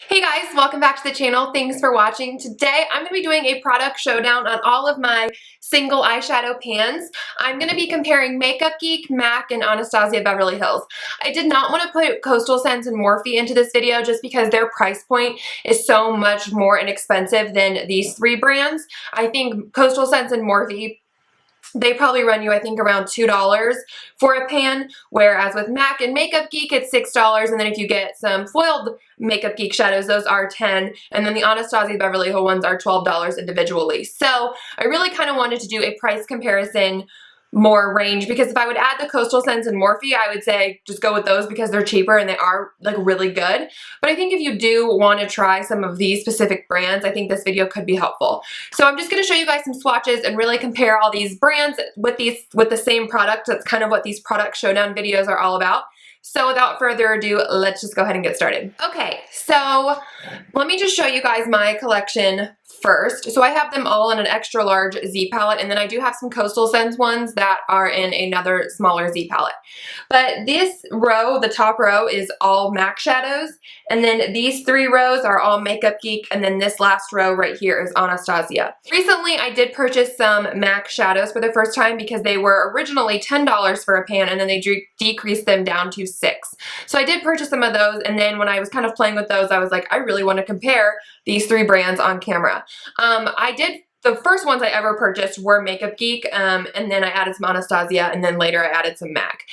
Hey guys, welcome back to the channel. Thanks for watching. Today I'm going to be doing a product showdown on all of my single eyeshadow pans. I'm going to be comparing MakeupGeek, MAC, and Anastasia Beverly Hills. I did not want to put Coastal Scents and Morphe into this video just because their price point is so much more inexpensive than these three brands. I think Coastal Scents and Morphe, they probably run you, I think, around $2 for a pan, whereas with MAC and MakeupGeek, it's $6, and then if you get some foiled MakeupGeek shadows, those are $10, and then the Anastasia Beverly Hills ones are $12 individually. So I really kind of wanted to do a price comparison more range, because if I would add the Coastal Scents and Morphe, I would say just go with those because they're cheaper and they are like really good. But I think if you do want to try some of these specific brands, I think this video could be helpful. So I'm just going to show you guys some swatches and really compare all these brands with the same product. That's kind of what these product showdown videos are all about. So without further ado, let's just go ahead and get started. Okay, so let me just show you guys my collection first. So I have them all in an extra large Z palette, and then I do have some Coastal Scents ones that are in another smaller Z palette. But this row, the top row, is all MAC shadows, and then these three rows are all MakeupGeek, and then this last row right here is Anastasia. Recently, I did purchase some MAC shadows for the first time because they were originally $10 for a pan, and then they decreased them down to $6. So I did purchase some of those, and then when I was kind of playing with those, I was like, I really want to compare these three brands on camera. The first ones I ever purchased were MakeupGeek, and then I added some Anastasia, and then later I added some MAC.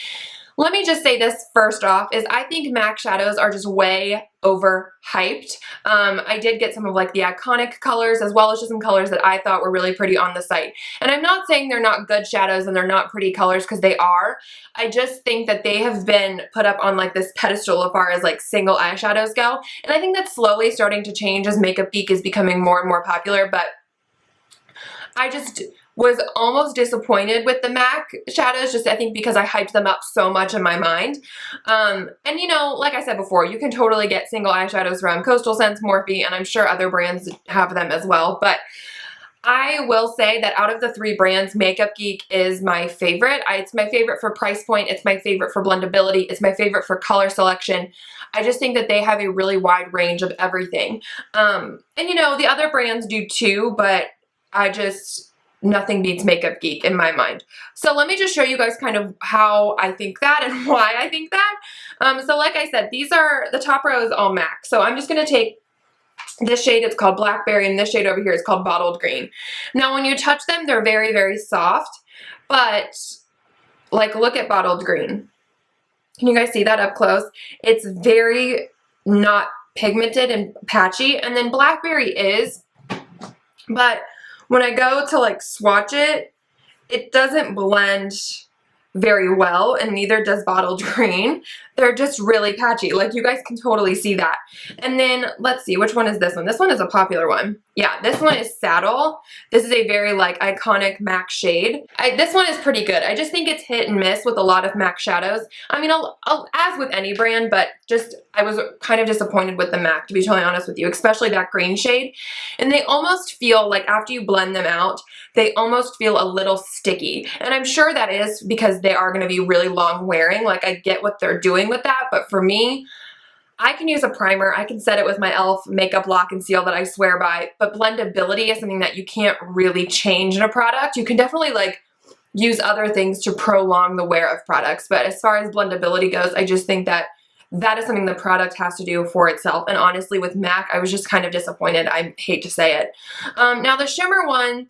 Let me just say this first off, is I think MAC shadows are just way overhyped. I did get some of like the iconic colors as well as just some colors that I thought were really pretty on the site. And I'm not saying they're not good shadows and they're not pretty colors, because they are. I just think that they have been put up on like this pedestal as far as like single eyeshadows go. And I think that's slowly starting to change as MakeupGeek is becoming more and more popular, but I just was almost disappointed with the MAC shadows, just I think because I hyped them up so much in my mind. And you know, like I said before, you can totally get single eyeshadows from Coastal Scents, Morphe, and I'm sure other brands have them as well. But I will say that out of the three brands, MakeupGeek is my favorite. It's my favorite for price point. It's my favorite for blendability. It's my favorite for color selection. I just think that they have a really wide range of everything. And you know, the other brands do too, but nothing beats MakeupGeek in my mind. So let me just show you guys kind of how I think that and why I think that. So like I said, the top row is all MAC. So I'm just going to take this shade, it's called Blackberry, and this shade over here is called Bottled Green. Now when you touch them, they're very, very soft, but like look at Bottled Green. Can you guys see that up close? It's very not pigmented and patchy, and then Blackberry is, but when I go to like swatch it, it doesn't blend very well, and neither does Bottled Green. They're just really patchy. Like you guys can totally see that. And then let's see, which one is this one? This one is a popular one. Yeah, this one is Saddle. This is a very like iconic MAC shade. This one is pretty good. I just think it's hit and miss with a lot of MAC shadows. I mean, as with any brand, but just I was kind of disappointed with the MAC, to be totally honest with you, especially that green shade. And they almost feel like after you blend them out, they almost feel a little sticky. And I'm sure that is because they are going to be really long wearing. Like I get what they're doing with that, but for me, I can use a primer, I can set it with my e.l.f. makeup lock and seal that I swear by, but blendability is something that you can't really change in a product. You can definitely like use other things to prolong the wear of products, but as far as blendability goes, I just think that that is something the product has to do for itself. And honestly, with MAC, I was just kind of disappointed. I hate to say it. Now the shimmer one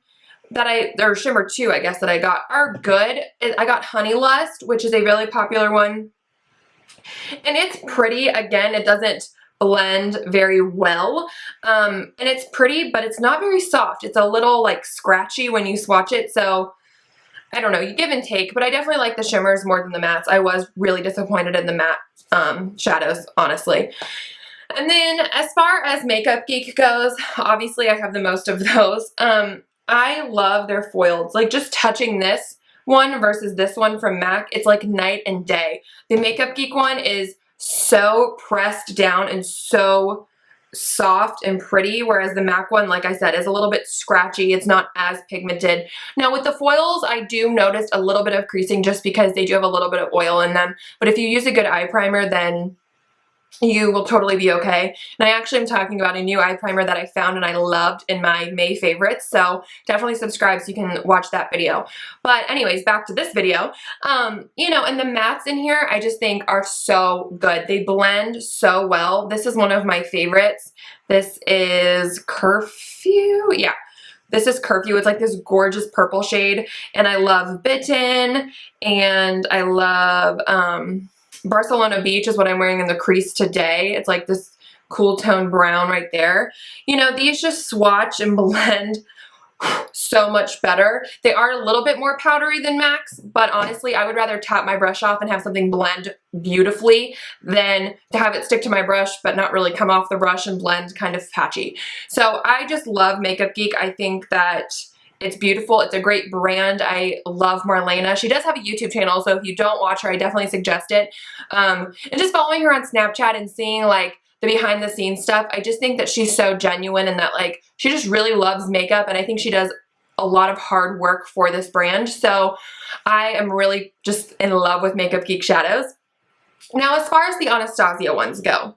or shimmer two, I guess, that I got are good. I got Honeylust, which is a really popular one. And it's pretty. Again, it doesn't blend very well. And it's pretty, but it's not very soft. It's a little like scratchy when you swatch it. So I don't know, you give and take, but I definitely like the shimmers more than the mattes. I was really disappointed in the matte shadows, honestly. And then as far as MakeupGeek goes, obviously I have the most of those. I love their foils. Like just touching this one versus this one from MAC, it's like night and day. The MakeupGeek one is so pressed down and so soft and pretty, whereas the MAC one, like I said, is a little bit scratchy. It's not as pigmented. Now with the foils, I do notice a little bit of creasing just because they do have a little bit of oil in them, but if you use a good eye primer, then you will totally be okay. And I actually am talking about a new eye primer that I found and I loved in my May favorites, so definitely subscribe so you can watch that video. But anyways, back to this video. You know, and the mattes in here I just think are so good. They blend so well. This is one of my favorites. This is Curfew. Yeah. This is Curfew. It's like this gorgeous purple shade, and I love Bitten, and I love Barcelona Beach is what I'm wearing in the crease today. It's like this cool tone brown right there. You know, these just swatch and blend so much better. They are a little bit more powdery than MAC's, but honestly, I would rather tap my brush off and have something blend beautifully than to have it stick to my brush but not really come off the brush and blend kind of patchy. So I just love MakeupGeek. I think that it's beautiful. It's a great brand. I love Marlena. She does have a YouTube channel, so if you don't watch her, I definitely suggest it. And just following her on Snapchat and seeing like the behind the scenes stuff, I just think that she's so genuine and that like she just really loves makeup, and I think she does a lot of hard work for this brand. So I am really just in love with MakeupGeek shadows. Now, as far as the Anastasia ones go,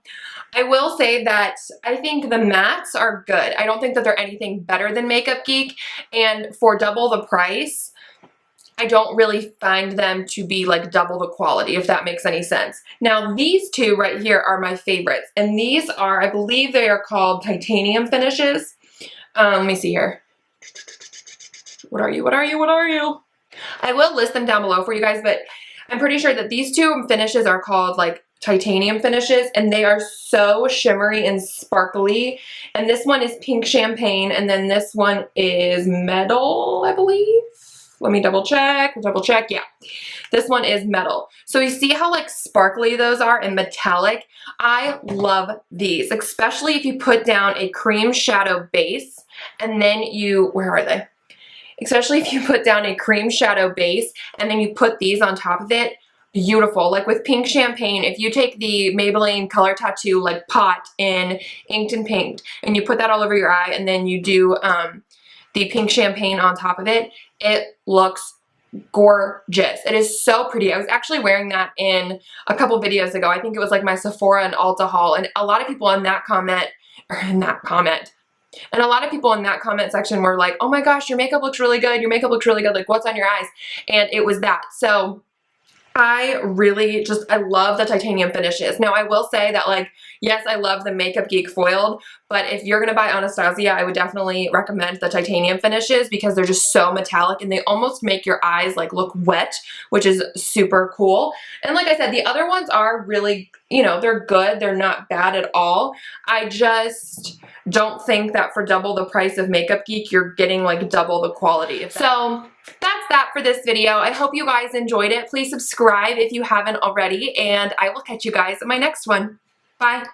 I will say that I think the mattes are good. I don't think that they're anything better than MakeupGeek, and for double the price, I don't really find them to be like double the quality, if that makes any sense. Now, these two right here are my favorites, and these are, I believe they are called titanium finishes. Let me see here. What are you? What are you? What are you? I will list them down below for you guys, but I'm pretty sure that these two finishes are called like titanium finishes, and they are so shimmery and sparkly. And this one is pink champagne, and then this one is metal, I believe. Let me double check, yeah. This one is metal. So you see how like sparkly those are and metallic? I love these, especially if you put down a cream shadow base and then you, where are they? Especially if you put down a cream shadow base and then you put these on top of it. Beautiful. Like with pink champagne, if you take the Maybelline Color Tattoo like pot in Inked and Pinked and you put that all over your eye and then you do the pink champagne on top of it, it looks gorgeous. It is so pretty. I was actually wearing that in a couple videos ago. I think it was like my Sephora and Ulta haul, and a lot of people in that comment, and a lot of people in that comment section were like, oh my gosh, your makeup looks really good. Your makeup looks really good. Like, what's on your eyes? And it was that. So I really just, I love the titanium finishes. Now, I will say that, like, yes, I love the MakeupGeek foiled, but if you're going to buy Anastasia, I would definitely recommend the titanium finishes because they're just so metallic and they almost make your eyes, like, look wet, which is super cool. And like I said, the other ones are really, you know, they're good. They're not bad at all. I just don't think that for double the price of MakeupGeek, you're getting, like, double the quality. So that's that for this video. I hope you guys enjoyed it. Please subscribe if you haven't already, and I will catch you guys in my next one. Bye.